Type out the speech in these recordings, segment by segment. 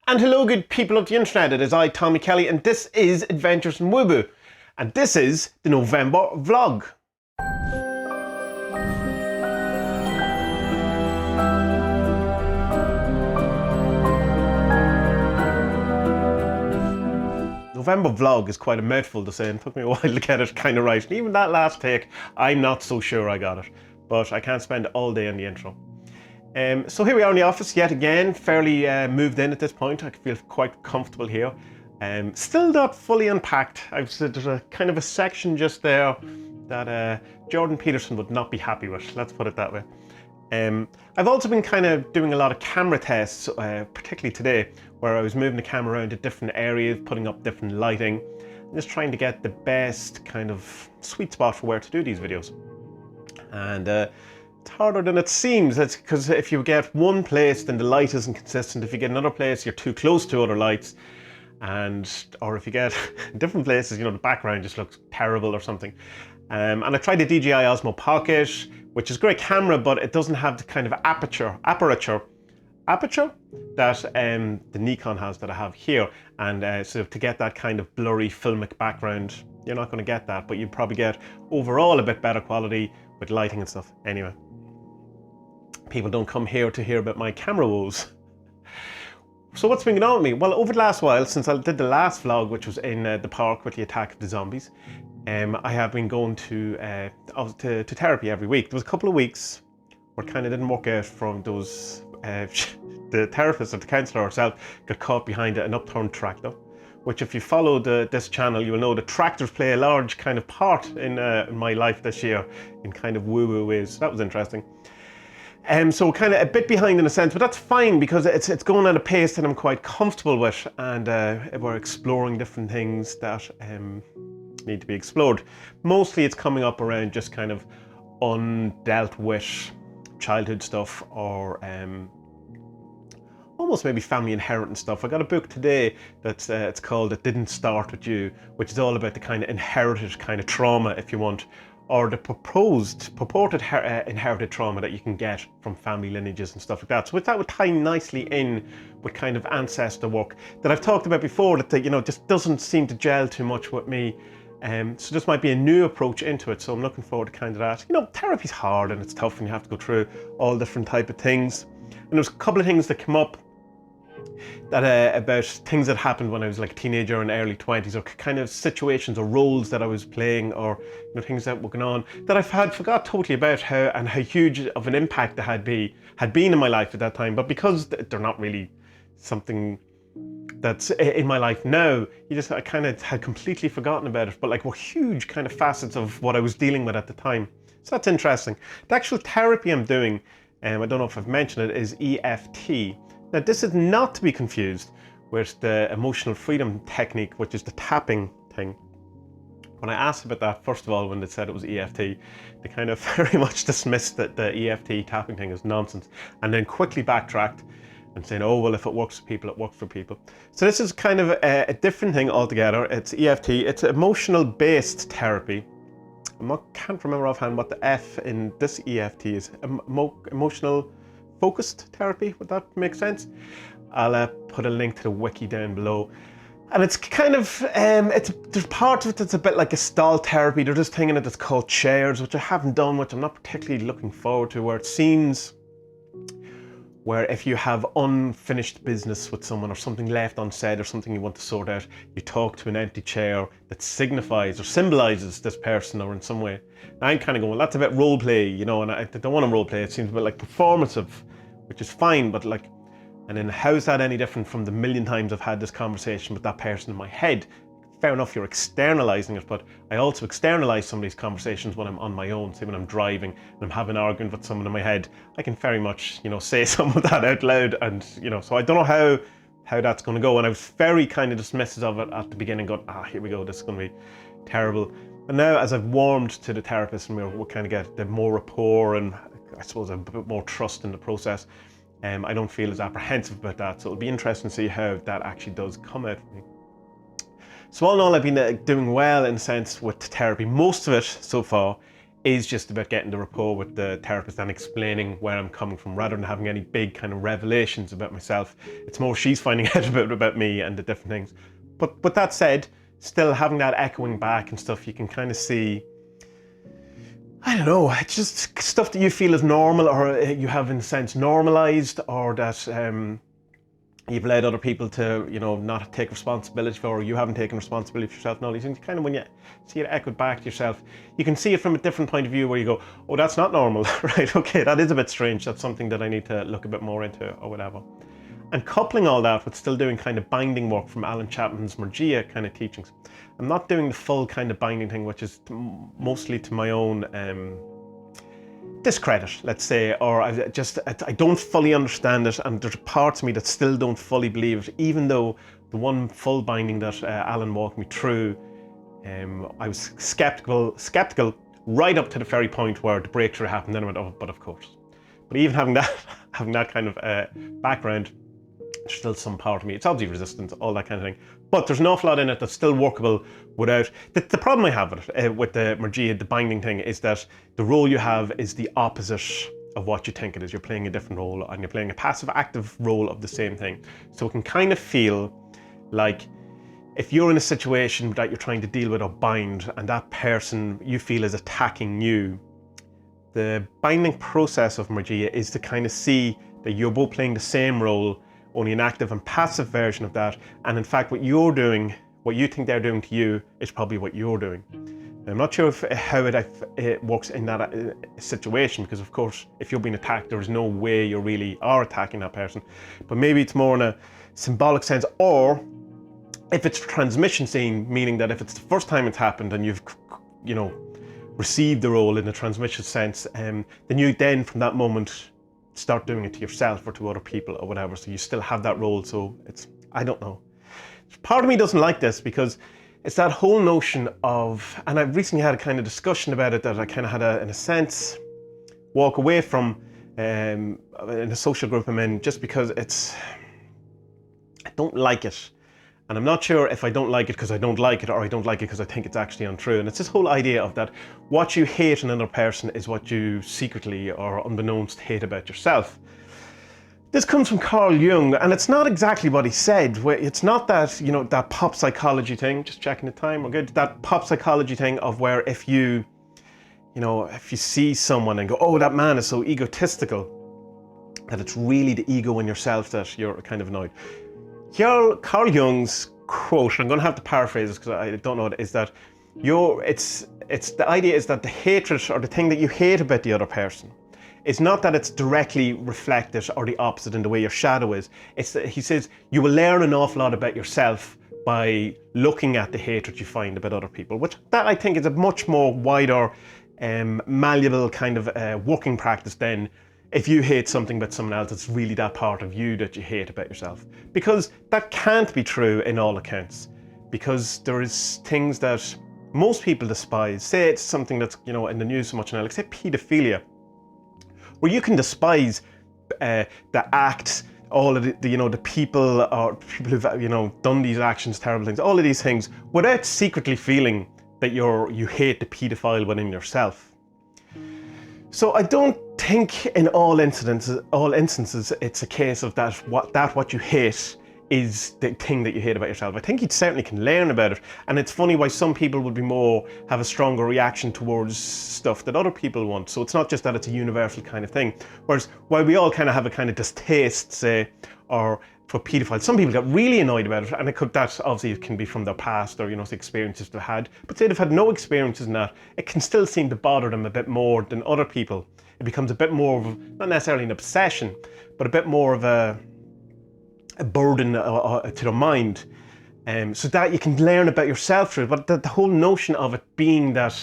And hello good people of the internet, it is I, Tommy Kelly, and this is Adventures in Woo, and this is the November vlog. November vlog is quite a mouthful to say, and it took me a while to get it kind of right. And even that last take, I'm not so sure I got it, but I can't spend all day on the intro. So here we are in the office yet again, fairly moved in at this point. I feel quite comfortable here. Still not fully unpacked. There's a kind of a section just there that Jordan Peterson would not be happy with, let's put it that way. I've also been kind of doing a lot of camera tests, particularly today, where I was moving the camera around to different areas, putting up different lighting, and just trying to get the best kind of sweet spot for where to do these videos. And it's harder than it seems. It's because if you get one place, then the light isn't consistent. If you get another place, you're too close to other lights. Or if you get different places, you know, the background just looks terrible or something. And I tried the DJI Osmo Pocket, which is a great camera, but it doesn't have the kind of aperture that the Nikon has that I have here. And so to get that kind of blurry filmic background, you're not going to get that, but you'd probably get overall a bit better quality with lighting and stuff. Anyway, people don't come here to hear about my camera woes. So what's been going on with me? Well, over the last while, since I did the last vlog, which was in the park with the attack of the zombies, I have been going to therapy every week. There was a couple of weeks where it kind of didn't work out from those, the therapist or the counsellor herself got caught behind an upturned tractor, which if you follow this channel, you will know that tractors play a large kind of part in my life this year in kind of woo-woo ways. So that was interesting. So kind of a bit behind in a sense, but that's fine because it's going at a pace that I'm quite comfortable with, and we're exploring different things that need to be explored. Mostly it's coming up around just kind of undealt with childhood stuff, or almost maybe family inheritance stuff. I got a book today that's it's called It Didn't Start With You, which is all about the kind of inherited kind of trauma, if you want, or the purported inherited trauma that you can get from family lineages and stuff like that. So that would tie nicely in with kind of ancestor work that I've talked about before, that you know, just doesn't seem to gel too much with me. So this might be a new approach into it. So I'm looking forward to kind of that. You know, therapy's hard and it's tough and you have to go through all different type of things. And there's a couple of things that came up that about things that happened when I was like a teenager in early 20s, or kind of situations or roles that I was playing, or you know, things that were going on that I forgot totally about how huge of an impact they had been in my life at that time. But because they're not really something that's in my life now, I kind of had completely forgotten about it, but like were huge kind of facets of what I was dealing with at the time. So that's interesting. The actual therapy I'm doing, I don't know if I've mentioned it, is EFT. Now this is not to be confused with the emotional freedom technique, which is the tapping thing. When I asked about that, first of all, when they said it was EFT, they kind of very much dismissed that the EFT tapping thing is nonsense, and then quickly backtracked and saying, oh, well, if it works for people, it works for people. So this is kind of a different thing altogether. It's EFT, it's emotional-based therapy. Can't remember offhand what the F in this EFT is. Emotional focused therapy, would that make sense? I'll put a link to the wiki down below. And it's kind of, there's parts of it that's a bit like Gestalt therapy. There's this thing in it that's called chairs, which I haven't done, which I'm not particularly looking forward to, where it seems where if you have unfinished business with someone, or something left unsaid, or something you want to sort out, you talk to an empty chair that signifies or symbolizes this person, or in some way. And I'm kind of going, well, that's a bit role play, you know, and I don't want to role play. It seems a bit like performative, which is fine, but like, and then how's that any different from the million times I've had this conversation with that person in my head? Fair enough, you're externalizing it, but I also externalize some of these conversations when I'm on my own. Say when I'm driving and I'm having an argument with someone in my head, I can very much, you know, say some of that out loud, and you know, so I don't know how that's going to go. And I was very kind of dismissive of it at the beginning, going, here we go, this is going to be terrible. And now, as I've warmed to the therapist and we'll kind of get the more rapport and I suppose a bit more trust in the process, I don't feel as apprehensive about that. So it'll be interesting to see how that actually does come out for me. So all in all, I've been doing well in a sense with therapy. Most of it so far is just about getting the rapport with the therapist and explaining where I'm coming from, rather than having any big kind of revelations about myself. It's more she's finding out about me and the different things. But that said, still having that echoing back and stuff, you can kind of see, I don't know, it's just stuff that you feel is normal, or you have in a sense normalized, or that you've led other people to, not take responsibility for, or you haven't taken responsibility for yourself, and all these things. Kind of when you see it echoed back to yourself, you can see it from a different point of view, where you go, oh, that's not normal, right? Okay, that is a bit strange. That's something that I need to look a bit more into, or whatever. And coupling all that with still doing kind of binding work from Alan Chapman's Mergia kind of teachings. I'm not doing the full kind of binding thing, which is mostly to my own discredit, let's say, or I don't fully understand it, and there's parts of me that still don't fully believe it, even though the one full binding that Alan walked me through, I was skeptical right up to the very point where the breakthrough happened. Then I went, oh, but of course. But even having that kind of background, there's still some part of me, it's obviously resistant, all that kind of thing, but there's an awful lot in it that's still workable without. The problem I have with it, with the Mergia, the binding thing, is that the role you have is the opposite of what you think it is. You're playing a different role, and you're playing a passive active role of the same thing. So it can kind of feel like if you're in a situation that you're trying to deal with or bind, and that person you feel is attacking you, the binding process of Mergia is to kind of see that you're both playing the same role, only an active and passive version of that, and in fact what you're doing, what you think they're doing to you, is probably what you're doing. I'm not sure how it works in that situation, because of course if you're being attacked, there is no way you really are attacking that person, but maybe it's more in a symbolic sense, or if it's a transmission scene, meaning that if it's the first time it's happened and you've received the role in a transmission sense, then you then from that moment start doing it to yourself or to other people or whatever, so you still have that role. So it's, I don't know. Part of me doesn't like this, because it's that whole notion of, and I've recently had a kind of discussion about it that I kind of had to, in a sense, walk away from in a social group I'm in, just because I don't like it. And I'm not sure if I don't like it because I don't like it, or I don't like it because I think it's actually untrue. And it's this whole idea of that what you hate in another person is what you secretly or unbeknownst hate about yourself. This comes from Carl Jung, and it's not exactly what he said. It's not that, that pop psychology thing, just checking the time, we're good. That pop psychology thing of where if you see someone and go, oh, that man is so egotistical, that it's really the ego in yourself that you're kind of annoyed. Carl Jung's quote, I'm going to have to paraphrase this because I don't know it, is that it's the idea is that the hatred or the thing that you hate about the other person, it's not that it's directly reflected or the opposite in the way your shadow is. It's that he says you will learn an awful lot about yourself by looking at the hatred you find about other people, which that I think is a much more wider, malleable kind of working practice than if you hate something about someone else, it's really that part of you that you hate about yourself. Because that can't be true in all accounts. Because there is things that most people despise. Say it's something that's, in the news so much now, like say pedophilia, where you can despise the acts, all of the people or people who've, done these actions, terrible things, all of these things, without secretly feeling that you hate the pedophile within yourself. So I don't think in all instances it's a case of that what you hate is the thing that you hate about yourself. I think you certainly can learn about it, and it's funny why some people would have a stronger reaction towards stuff that other people want. So it's not just that it's a universal kind of thing. Whereas while we all kind of have a kind of distaste, say, or for paedophiles, some people get really annoyed about it, and that obviously it can be from their past or the experiences they've had. But say they've had no experiences in that, it can still seem to bother them a bit more than other people. It becomes a bit more of, not necessarily an obsession, but a bit more of a burden to their mind. So that you can learn about yourself through it. But the whole notion of it being that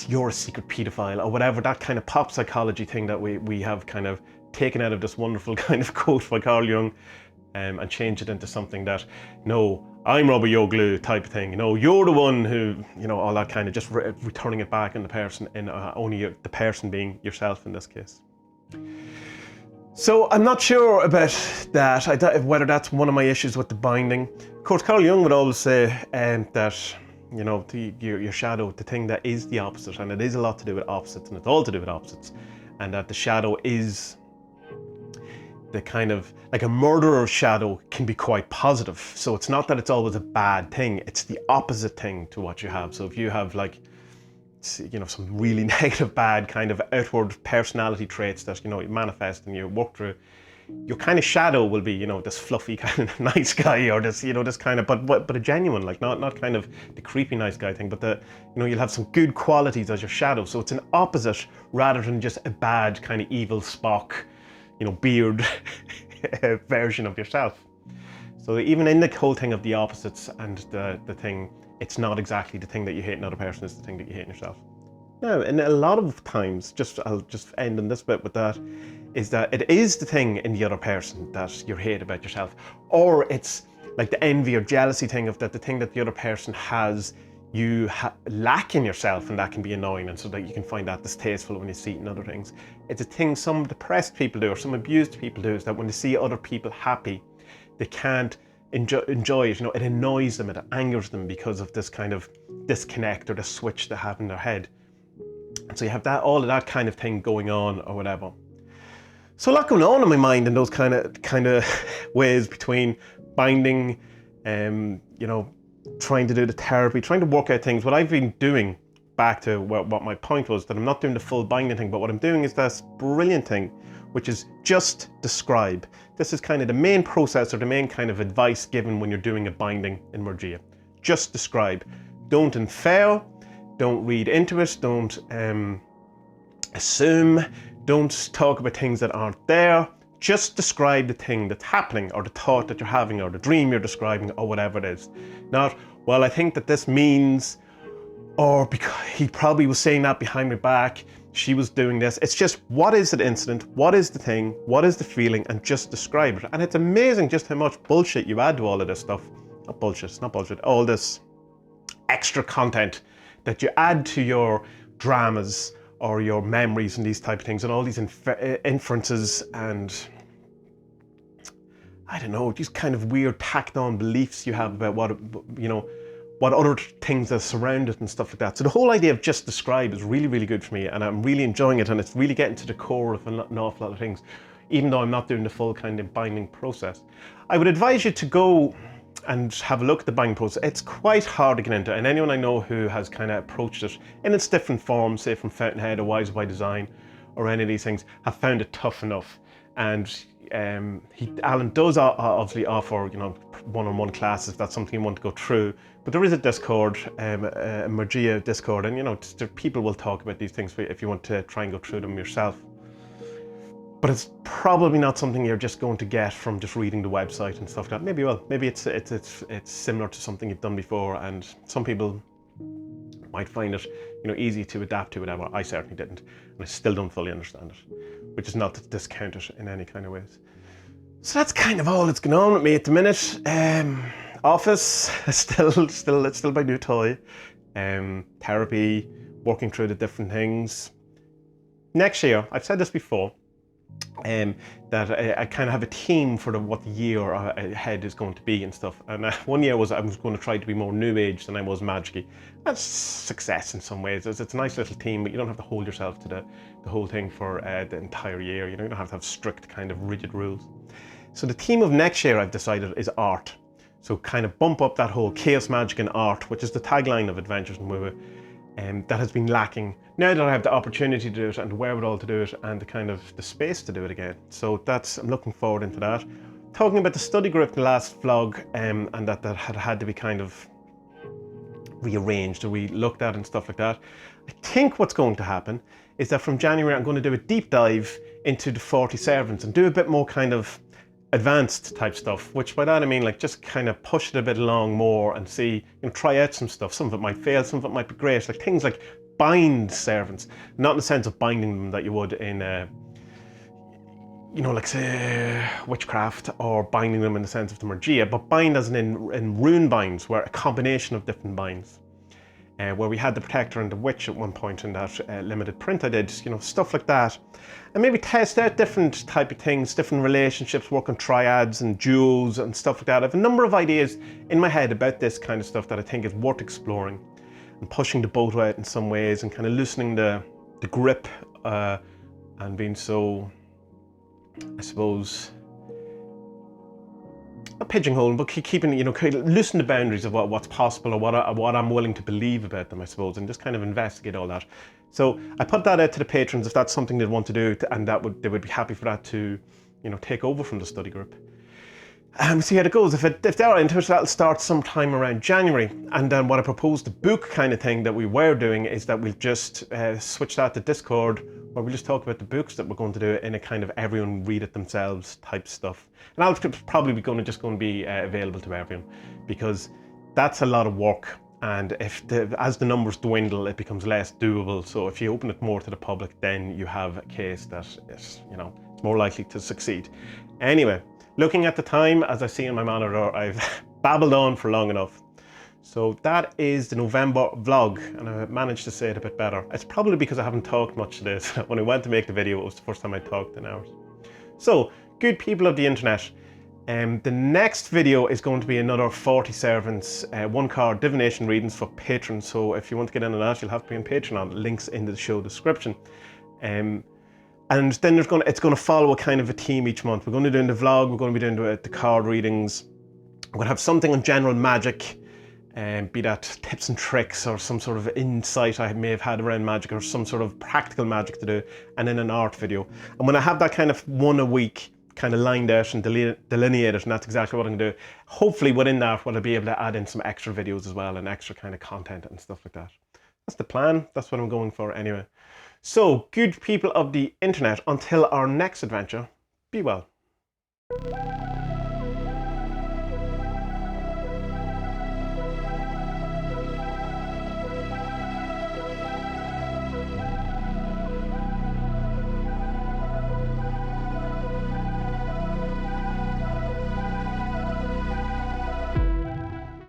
you're a secret paedophile or whatever, that kind of pop psychology thing that we have kind of taken out of this wonderful kind of quote by Carl Jung, and change it into something that, no, I'm rubber, you're glue type of thing. You're the one who, all that kind of just returning it back on the person, and only the person being yourself in this case. So I'm not sure about that, whether that's one of my issues with the binding. Of course, Carl Jung would always say that you know, your shadow, the thing that is the opposite, and it is a lot to do with opposites, and it's all to do with opposites, and that the shadow is the kind of, like a murderer's shadow can be quite positive. So it's not that it's always a bad thing, it's the opposite thing to what you have. So if you have like, you know, some really negative, bad kind of outward personality traits that, you know, you manifest and you work through, your kind of shadow will be, you know, this fluffy kind of nice guy, or this, you know, this kind of, but a genuine, like not kind of the creepy nice guy thing, but the, you know, you'll have some good qualities as your shadow. So it's an opposite rather than just a bad kind of evil Spock, you know, beard version of yourself. So even in the whole thing of the opposites and the thing, it's not exactly the thing that you hate in another person, it's the thing that you hate in yourself. Now, and a lot of times, I'll just end on this bit with that, is that it is the thing in the other person that you hate about yourself, or it's like the envy or jealousy thing of that the thing that the other person has, you lack in yourself, and that can be annoying, and so that you can find that distasteful when you see it in other things. It's a thing some depressed people do, or some abused people do, is that when they see other people happy, they can't enjoy it. You know, it annoys them, it angers them because of this kind of disconnect or the switch they have in their head. And so you have that, all of that kind of thing going on, or whatever. So a lot going on in my mind in those kind of ways between binding, you know, trying to do the therapy, trying to work out things. What I've been doing, back to what my point was, that I'm not doing the full binding thing, but what I'm doing is this brilliant thing, which is just describe. This is kind of the main process, or the main kind of advice given when you're doing a binding in Mergia. Just describe. Don't infer, don't read into it, don't assume, don't talk about things that aren't there. Just describe the thing that's happening, or the thought that you're having, or the dream you're describing, or whatever it is. Not, well, I think that this means, or because he probably was saying that behind my back, she was doing this. It's just, what is the incident? What is the thing? What is the feeling? And just describe it. And it's amazing just how much bullshit you add to all of this stuff. Not bullshit, it's not bullshit. All this extra content that you add to your dramas or your memories and these type of things, and all these inferences and, I don't know, these kind of weird tacked on beliefs you have about what, you know, what other things that surround it and stuff like that. So the whole idea of just describe is really, really good for me, and I'm really enjoying it, and it's really getting to the core of an awful lot of things, even though I'm not doing the full kind of binding process. I would advise you to go and have a look at the binding process. It's quite hard to get into, and anyone I know who has kind of approached it in its different forms, say from Fountainhead or Wise by Design, or any of these things, have found it tough enough. And Alan does obviously offer, you know, one-on-one classes if that's something you want to go through. But there is a Discord, a Mergia Discord, and you know, people will talk about these things if you want to try and go through them yourself. But it's probably not something you're just going to get from just reading the website and stuff like that. Maybe maybe it's similar to something you've done before, and some people might find it, you know, easy to adapt to, whatever. I certainly didn't, and I still don't fully understand it, which is not to discount it in any kind of ways. So that's kind of all that's going on with me at the minute. Office, still my new toy. Therapy, working through the different things. Next year, I've said this before, that I kind of have a theme for what the year ahead is going to be and stuff. And one year I was going to try to be more new age than I was magic-y. That's success in some ways. It's a nice little theme, but you don't have to hold yourself to the whole thing for the entire year. You know, you don't have to have strict kind of rigid rules. So the theme of next year, I've decided, is art. So kind of bump up that whole chaos, magic and art, which is the tagline of Adventures in Woo-Woo. That has been lacking. Now that I have the opportunity to do it and the wherewithal to do it and the kind of the space to do it again. So I'm looking forward into that. Talking about the study group in the last vlog, and that had to be kind of rearranged or re-looked at and stuff like that. I think what's going to happen is that from January I'm going to do a deep dive into the 40 servants and do a bit more kind of advanced type stuff, which by that I mean like just kind of push it a bit along more and see, you know, try out some stuff. Some of it might fail, some of it might be great, like things like bind servants, not in the sense of binding them that you would in you know, like say witchcraft, or binding them in the sense of the Mergia, but bind as in rune binds, where a combination of different binds. where we had the Protector and the Witch at one point in that limited print I did, you know, stuff like that. And maybe test out different type of things, different relationships, work on triads and duos and stuff like that. I have a number of ideas in my head about this kind of stuff that I think is worth exploring and pushing the boat out in some ways and kind of loosening the grip and being so, I suppose, not pigeonholing, but keeping, you know, loosen the boundaries of what's possible or what I'm willing to believe about them, I suppose, and just kind of investigate all that. So I put that out to the patrons if that's something they'd want to do, and they would be happy for that to, you know, take over from the study group. See how it goes. If they're into it, that'll start sometime around January. And then what I proposed, the book kind of thing that we were doing, is that we'll just switch that to Discord, where we'll just talk about the books that we're going to do in a kind of everyone read it themselves type stuff. And I'll probably be just going to be available to everyone, because that's a lot of work. And as the numbers dwindle, it becomes less doable. So if you open it more to the public, then you have a case that is, you know, it's more likely to succeed. Anyway, looking at the time, as I see on my monitor, I've babbled on for long enough. So that is the November vlog, and I managed to say it a bit better. It's probably because I haven't talked much today. So when I went to make the video, it was the first time I talked in hours. So, good people of the internet, the next video is going to be another 40 servants, 1 card divination readings for patrons. So if you want to get in on that, you'll have to be on Patreon. Links in the show description. And then it's going to follow a kind of a theme each month. We're going to be doing the vlog, we're going to be doing the card readings. We're going to have something on general magic, be that tips and tricks or some sort of insight I may have had around magic or some sort of practical magic to do, and then an art video. And when I have that kind of one a week kind of lined out and delineated, and that's exactly what I'm going to do, hopefully within that, I'll be able to add in some extra videos as well and extra kind of content and stuff like that. That's the plan. That's what I'm going for anyway. So, good people of the internet, until our next adventure, be well.